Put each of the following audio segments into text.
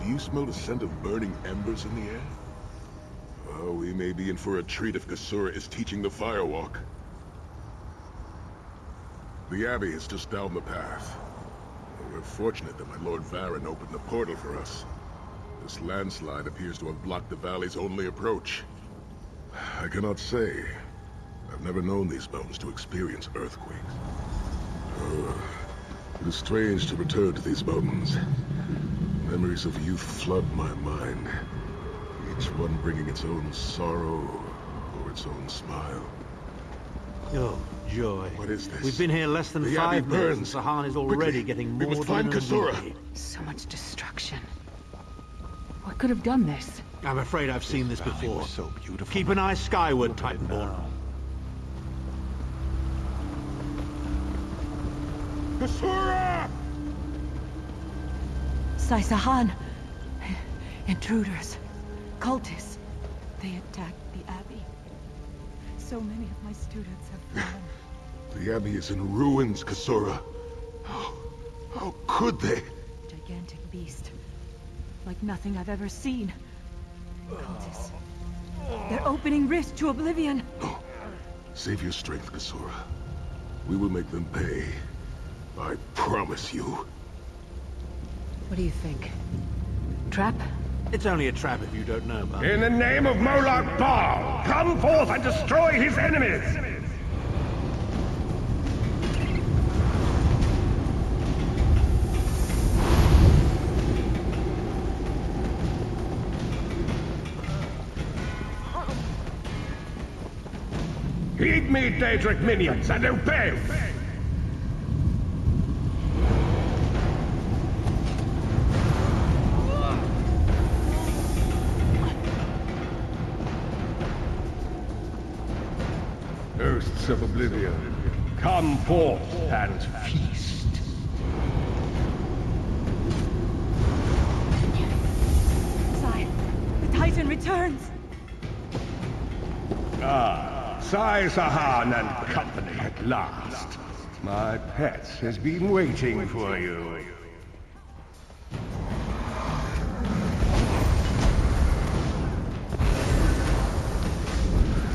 Do you smell the scent of burning embers in the air? Oh, we may be in for a treat if Kasura is teaching the firewalk. The Abbey is just down the path. We're fortunate that my Lord Varen opened the portal for us. This landslide appears to have blocked the valley's only approach. I cannot say. I've never known these mountains to experience earthquakes. It is strange to return to these mountains. Memories of youth flood my mind. Each one bringing its own sorrow or its own smile. Oh, joy. What is this? We've been here less than the 5 minutes and burns. Sahan is already Quickly. getting We more must find Kasura. So much destruction. What could have done this? I'm afraid I've seen this before. So beautiful. Keep an eye skyward, Titanborn. Kasura! Sahan! Intruders. Cultists. They attacked the Abbey. So many of my students have fallen. The Abbey is in ruins, Kasura. How could they? Gigantic beast. Like nothing I've ever seen. Cultists. They're opening rifts to oblivion. No. Save your strength, Kasura. We will make them pay. I promise you. What do you think? Trap? It's only a trap if you don't know about it. In the name of Moloch Baal, come forth and destroy his enemies! Heed me, Daedric minions, and obey! Hosts of Oblivion, come forth and feast. Sai, the Titan returns! Sahan and company at last. My pet has been waiting for you.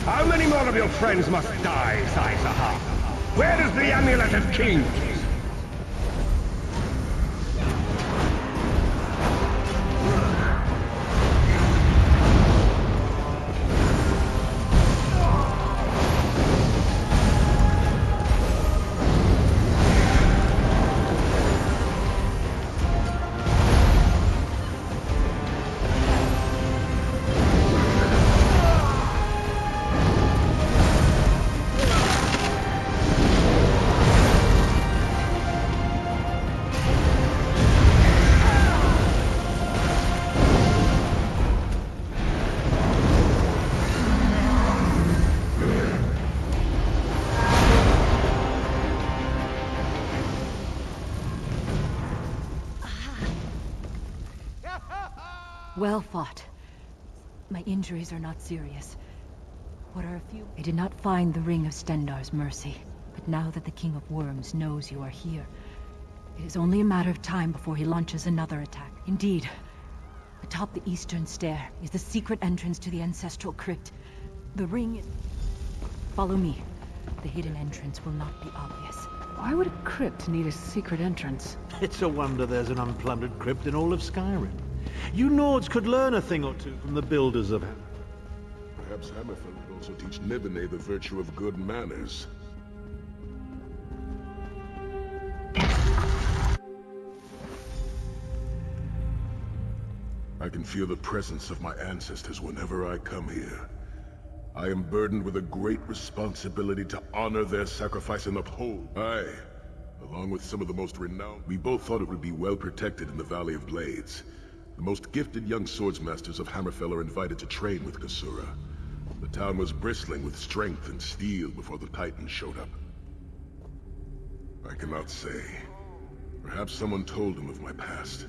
How many more of your friends must die, Sahan? Where is the amulet of kings? Well fought. My injuries are not serious. What are a few? I did not find the Ring of Stendarr's mercy. But now that the King of Worms knows you are here, it is only a matter of time before he launches another attack. Indeed, atop the eastern stair is the secret entrance to the ancestral crypt. The ring is... Follow me. The hidden entrance will not be obvious. Why would a crypt need a secret entrance? It's a wonder there's an unplundered crypt in all of Skyrim. You Nords could learn a thing or two from the builders of Hammer. Perhaps Hammerfell could also teach Nibene the virtue of good manners. I can feel the presence of my ancestors whenever I come here. I am burdened with a great responsibility to honor their sacrifice and uphold. I, along with some of the most renowned, we both thought it would be well protected in the Valley of Blades. The most gifted young swordsmasters of Hammerfell are invited to train with Kasura. The town was bristling with strength and steel before the Titans showed up. I cannot say. Perhaps someone told him of my past.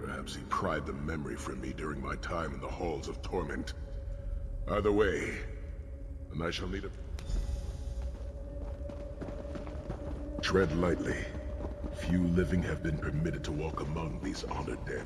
Perhaps he pried the memory from me during my time in the Halls of Torment. Either way, and I shall need it. Tread lightly. Few living have been permitted to walk among these honored dead.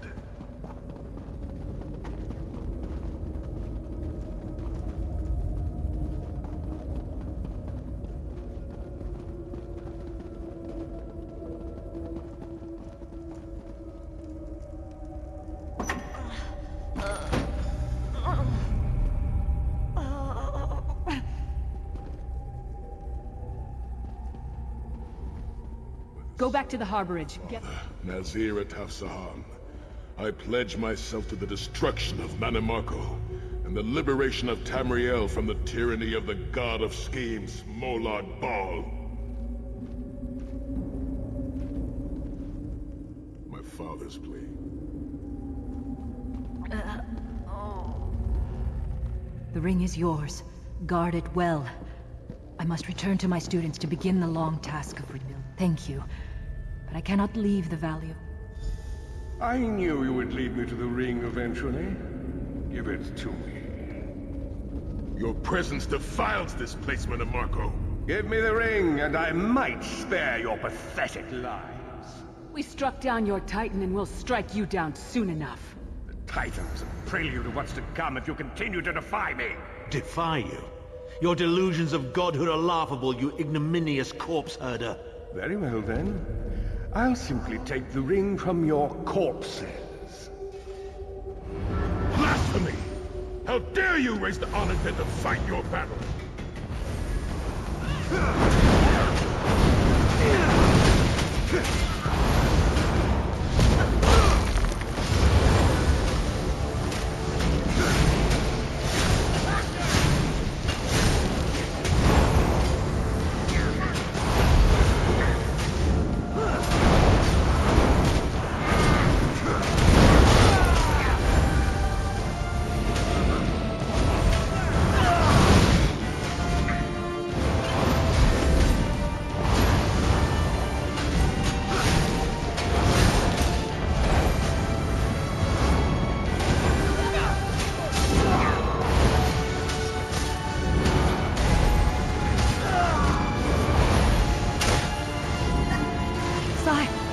Go back to the harborage. Get... Nazir Ataf-Sahan, I pledge myself to the destruction of Manimarco and the liberation of Tamriel from the tyranny of the god of schemes, Molad Bal. My father's plea. The ring is yours. Guard it well. I must return to my students to begin the long task of rebuilding. Thank you. But I cannot leave the Valley of... I knew you would lead me to the ring eventually. Give it to me. Your presence defiles this place, Manimarco. Give me the ring, and I might spare your pathetic lives. We struck down your Titan and we'll strike you down soon enough. The Titan's a prelude to what's to come if you continue to defy me. Defy you? Your delusions of godhood are laughable, you ignominious corpse herder. Very well then. I'll simply take the ring from your corpses. Blasphemy! How dare you raise the honored dead to fight your battle?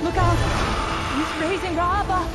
Look out! He's raising Raava!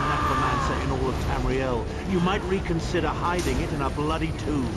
Necromancer in all of Tamriel, you might reconsider hiding it in a bloody tomb.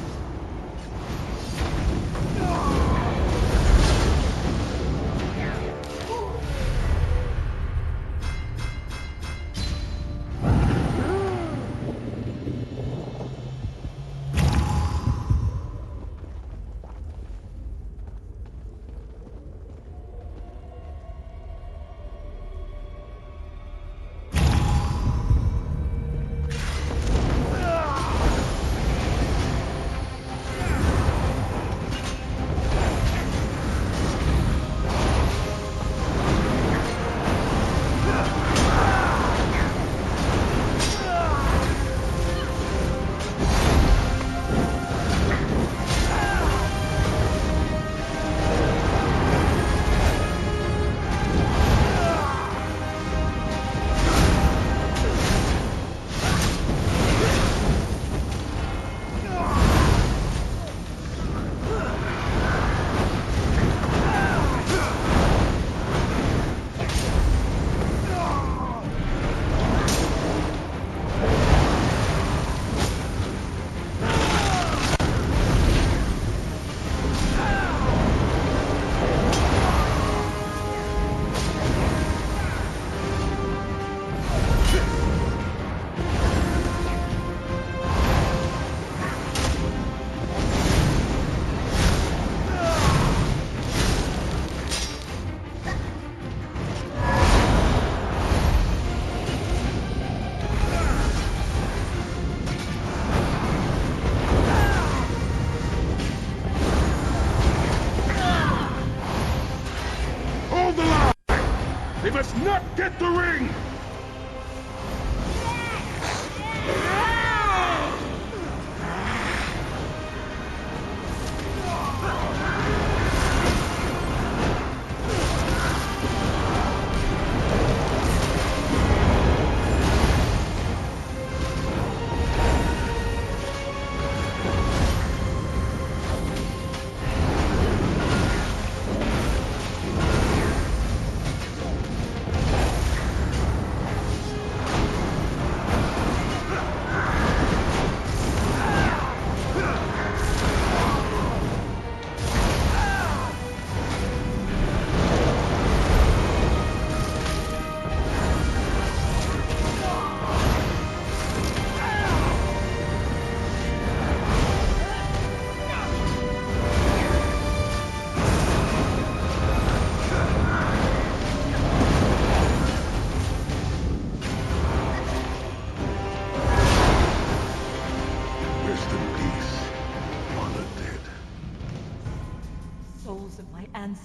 They must not get the ring!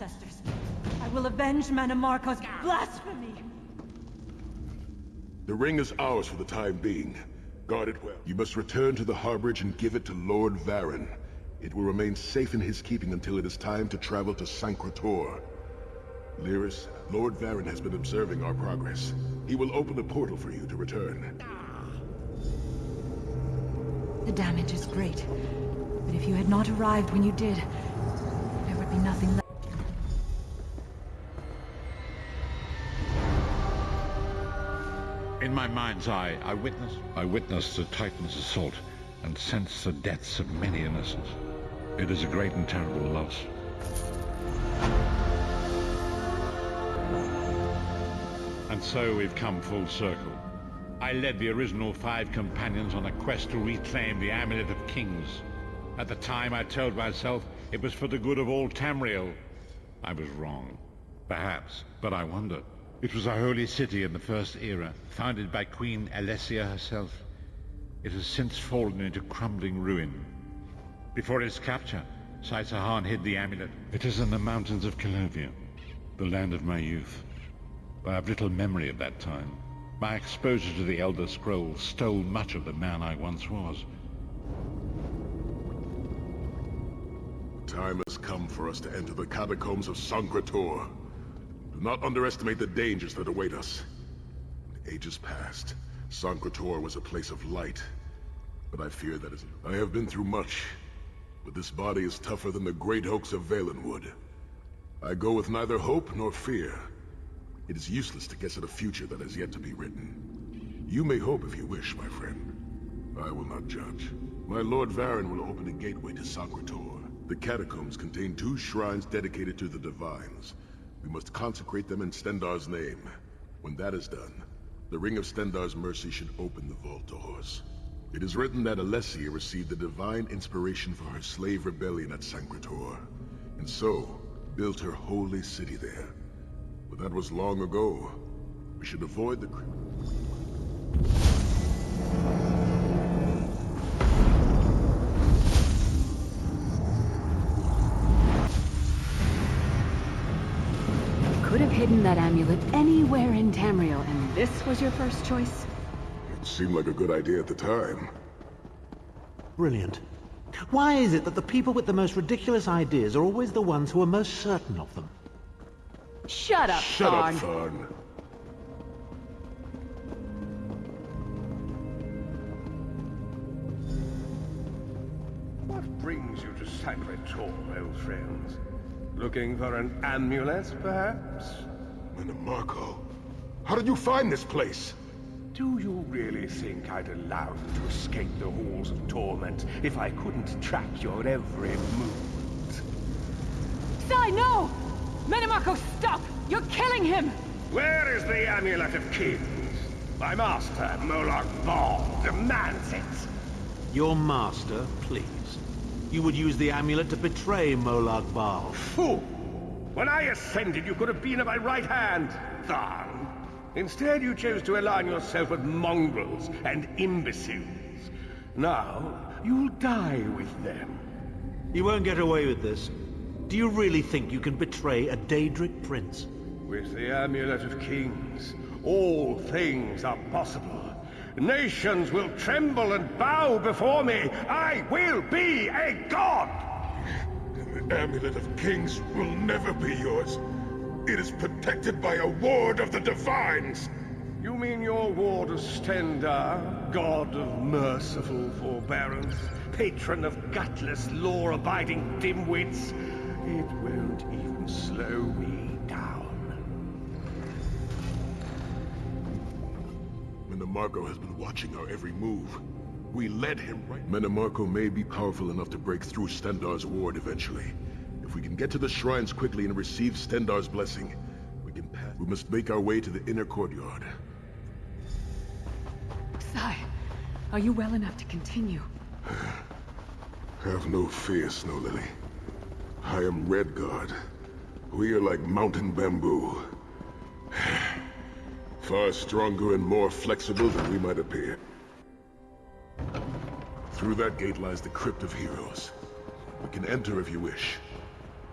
ancestors. I will avenge Manimarco's blasphemy! The ring is ours for the time being. Guard it well. You must return to the harborage and give it to Lord Varen. It will remain safe in his keeping until it is time to travel to Sancre Tor. Lyris, Lord Varen has been observing our progress. He will open a portal for you to return. The damage is great, but if you had not arrived when you did, there would be nothing left. In my mind's eye, I witnessed the Titan's assault and sensed the deaths of many innocents. It is a great and terrible loss. And so we've come full circle. I led the original 5 companions on a quest to reclaim the Amulet of Kings. At the time, I told myself it was for the good of all Tamriel. I was wrong. Perhaps, but I wonder. It was a holy city in the First Era, founded by Queen Alessia herself. It has since fallen into crumbling ruin. Before its capture, Saitahan hid the amulet. It is in the mountains of Calovia, the land of my youth. I have little memory of that time. My exposure to the Elder Scrolls stole much of the man I once was. The time has come for us to enter the catacombs of Sancre Tor. Do not underestimate the dangers that await us. In ages past, Sancre Tor was a place of light. But I fear that I have been through much. But this body is tougher than the great oaks of Valenwood. I go with neither hope nor fear. It is useless to guess at a future that has yet to be written. You may hope if you wish, my friend. I will not judge. My Lord Varen will open a gateway to Sancre Tor. The catacombs contain 2 shrines dedicated to the Divines. We must consecrate them in Stendarr's name. When that is done, the Ring of Stendarr's mercy should open the vault doors. It is written that Alessia received the divine inspiration for her slave rebellion at Sancre Tor, and so built her holy city there. But that was long ago. We should avoid the... Could have hidden that amulet anywhere in Tamriel, and this was your first choice? It seemed like a good idea at the time. Brilliant. Why is it that the people with the most ridiculous ideas are always the ones who are most certain of them? Shut up, Shut up, Thorn. Thorn. What brings you to Sancre Tor, old friends? Looking for an amulet, perhaps? Manimarco, how did you find this place? Do you really think I'd allow you to escape the halls of torment if I couldn't track your every movement? Sai, no! Manimarco, stop! You're killing him! Where is the Amulet of Kings? My master, Molag Bal, demands it! Your master, please. You would use the amulet to betray Molag Bal. Fool! When I ascended, you could have been at my right hand, Tharn. Instead, you chose to align yourself with mongrels and imbeciles. Now, you'll die with them. You won't get away with this. Do you really think you can betray a Daedric prince? With the Amulet of Kings, all things are possible. Nations will tremble and bow before me. I will be a god! The Amulet of Kings will never be yours. It is protected by a ward of the Divines. You mean your ward of Stendarr, god of merciful forbearance, patron of gutless, law-abiding dimwits? It won't even slow me down. Manimarco has been watching our every move. We led him right... Manimarco may be powerful enough to break through Stendarr's ward eventually. If we can get to the shrines quickly and receive Stendarr's blessing, we can pass... We must make our way to the inner courtyard. Sai, are you well enough to continue? Have no fear, Snow Lily. I am Redguard. We are like mountain bamboo. Far stronger and more flexible than we might appear. Through that gate lies the Crypt of Heroes. We can enter if you wish.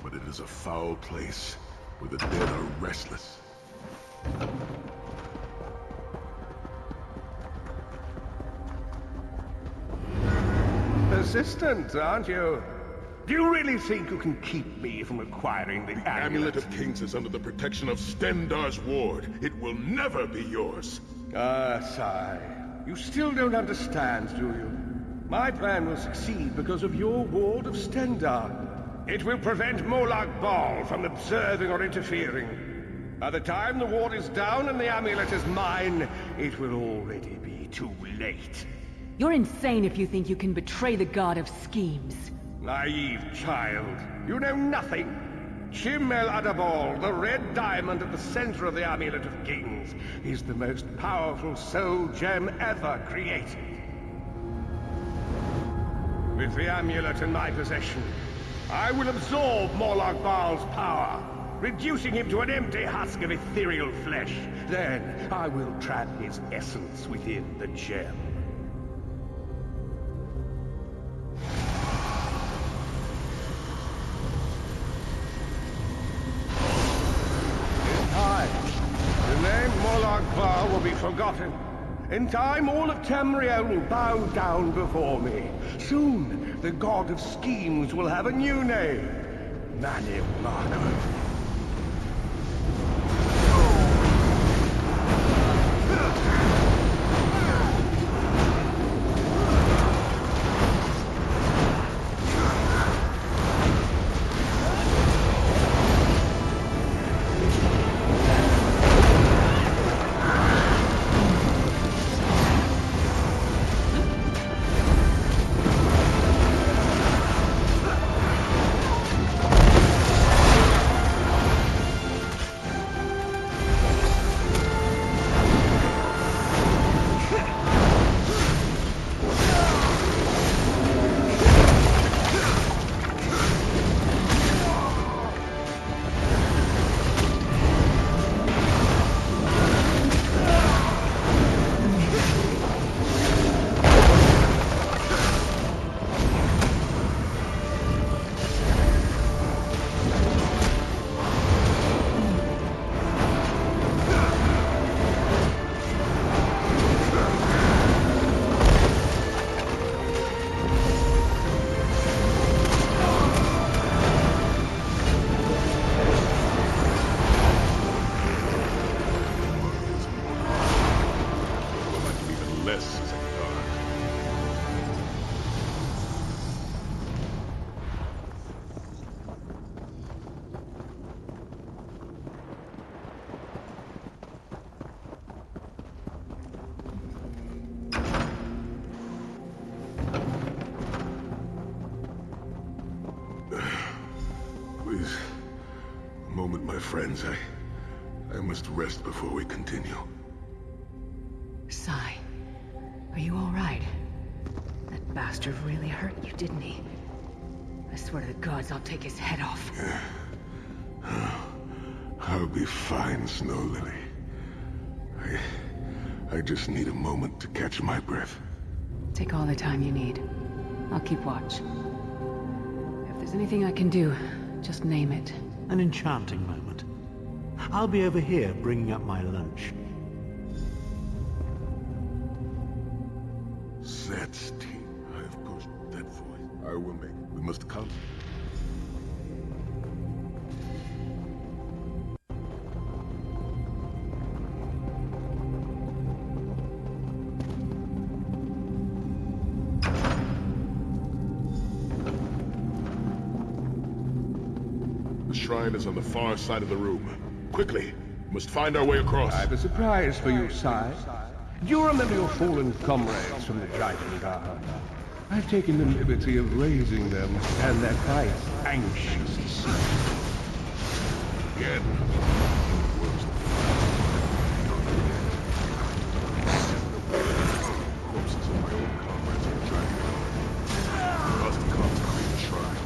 but it is a foul place where the dead are restless. Persistent, aren't you? Do you really think you can keep me from acquiring the The amulet? Amulet of Kings is under the protection of Stendar's ward. It will never be yours. Ah, Sai. You still don't understand, do you? My plan will succeed because of your ward of Stendar. It will prevent Molag Bal from observing or interfering. By the time the ward is down and the amulet is mine, it will already be too late. You're insane if you think you can betray the god of schemes. Naive child. You know nothing. Shim El Adabal, the red diamond at the center of the Amulet of Kings, is the most powerful soul gem ever created. With the amulet in my possession, I will absorb Molag Bal's power, reducing him to an empty husk of ethereal flesh. Then I will trap his essence within the gem. The name Molag Bal will be forgotten. In time, all of Tamriel will bow down before me. Soon, the god of schemes will have a new name. Manib Marco. Please, a moment, my friends. I must rest before we continue. Sai, are you all right? That bastard really hurt you, didn't he? I swear to the gods I'll take his head off. I'll be fine, Snow Lily. I just need a moment to catch my breath. Take all the time you need. I'll keep watch. If there's anything I can do, just name it. An enchanting moment. I'll be over here bringing up my lunch. Set's team. I've pushed that voice. I will make it. We must come. The shrine is on the far side of the room. Quickly, we must find our way across. I have a surprise for you, Sai. Do you remember your fallen comrades from the Dragon Guard? I've taken the liberty of raising them, and they're quite anxious to see you. Again. Corpses of my own comrades in the Dragon Guard. We must consecrate the shrine.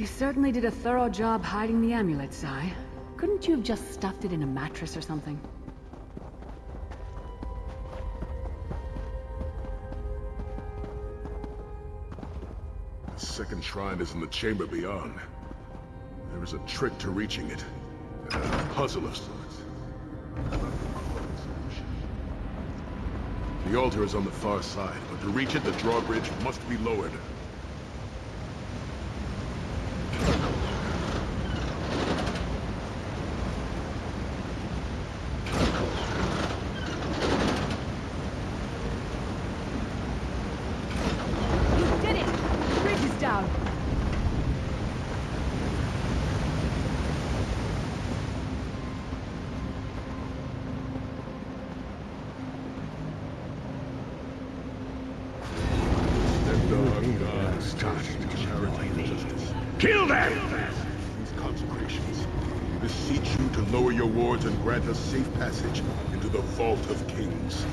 You certainly did a thorough job hiding the amulet, Sai. Couldn't you have just stuffed it in a mattress or something? The second shrine is in the chamber beyond. There is a trick to reaching it. A puzzle of sorts. The altar is on the far side, but to reach it, the drawbridge must be lowered. Kill them! These consecrations beseech you to lower your wards and grant us safe passage into the Vault of Kings.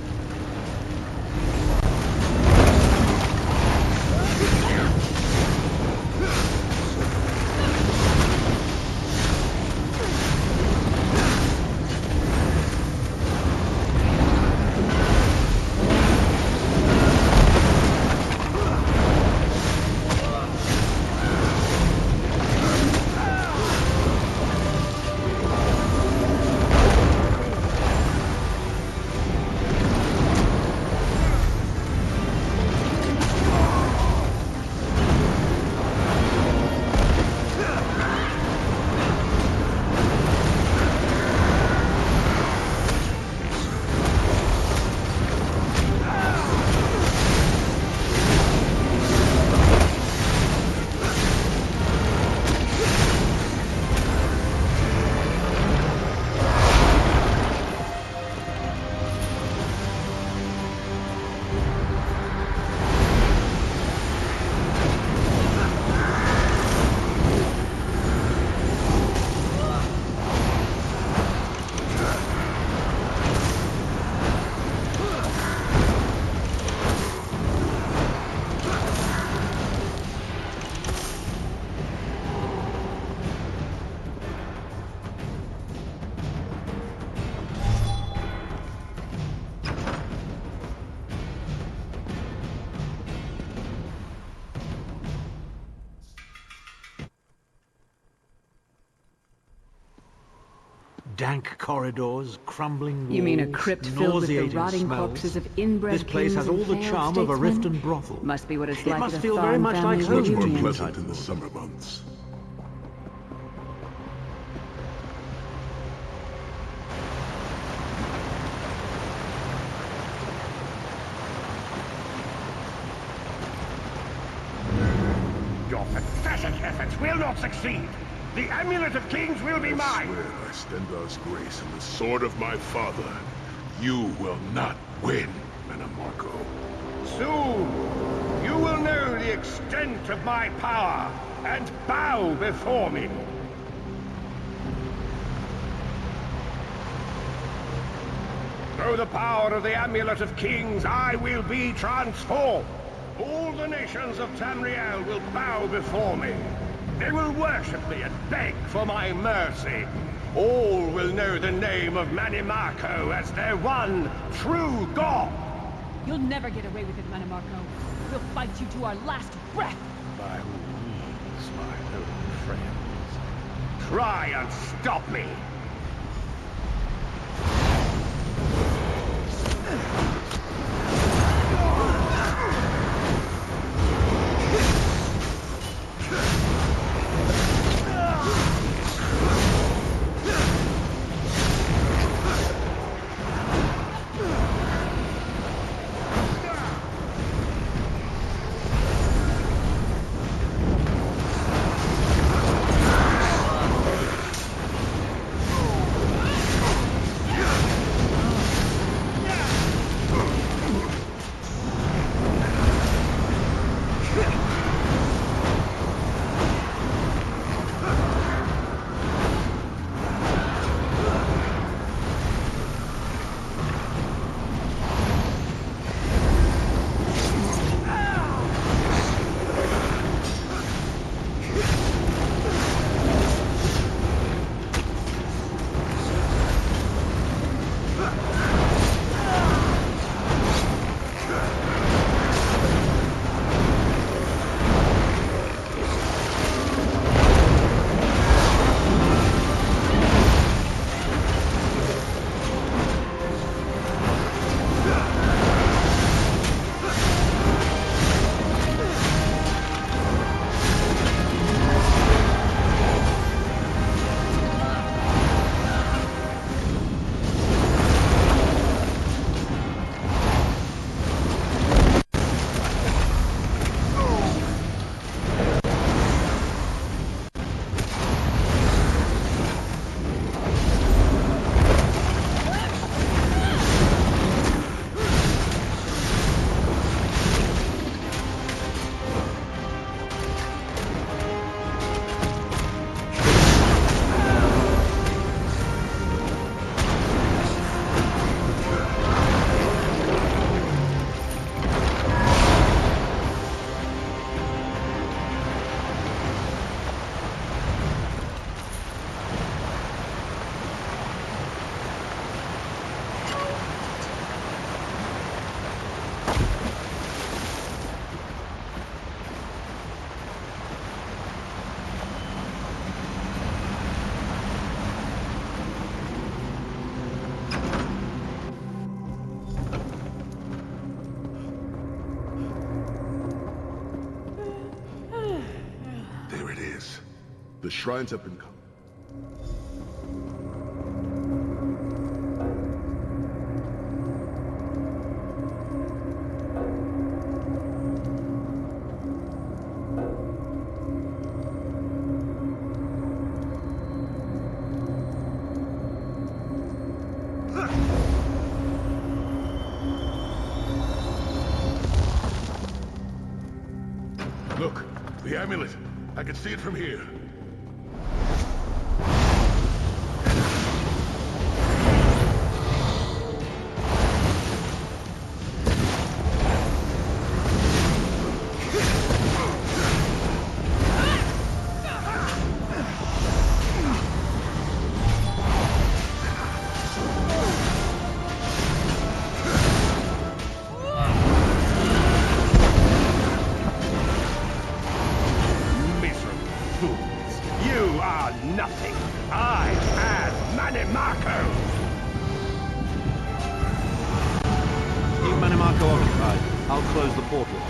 Dank corridors, crumbling walls, You mean a crypt filled with the nauseating rotting smells. corpses of inbred This place kings has all and the failed charm of a statesmen? Riften brothel. Must be what it's It like must at a feel very Thorn much like family home Much more to you, reunion. pleasant in the Titanfall. summer months. Your pathetic efforts will not succeed. The amulet of kings will be I mine. swear by Stendar's grace and the sword of my father, you will not win, Manamarco. Soon, you will know the extent of my power and bow before me. Through the power of the Amulet of Kings, I will be transformed. All the nations of Tamriel will bow before me. They will worship me and beg for my mercy. All will know the name of Manimarco as their one true god. You'll never get away with it, Manamarco. We'll fight you to our last breath. By all means, my own friends. Try and stop me. There it is. The shrines have been come. Look, the amulet. I can see it from here. Miserable fool. Marco occupied. I'll close the portal.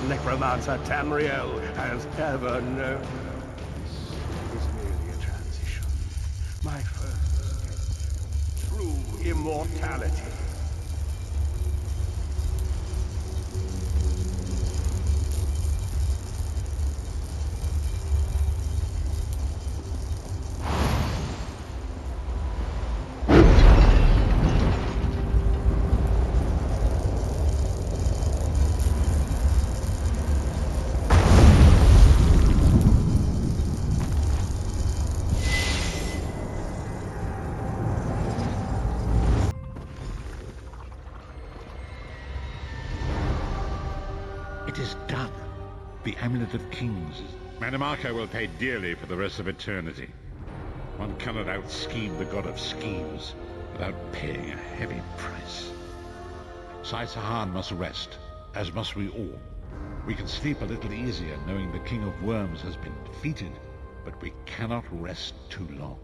Necromancer Tamriel has ever known. This is merely a transition. My first step. True immortality. It is done. The amulet of kings. Marco will pay dearly for the rest of eternity. One cannot out-scheme the god of schemes without paying a heavy price. Sahan must rest, as must we all. We can sleep a little easier knowing the King of Worms has been defeated, but we cannot rest too long.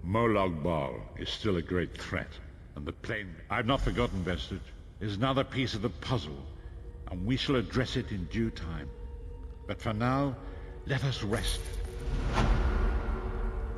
Molag Bal is still a great threat, and the plain... I've not forgotten, Vestige. Is another piece of the puzzle, and we shall address it in due time. But for now, let us rest.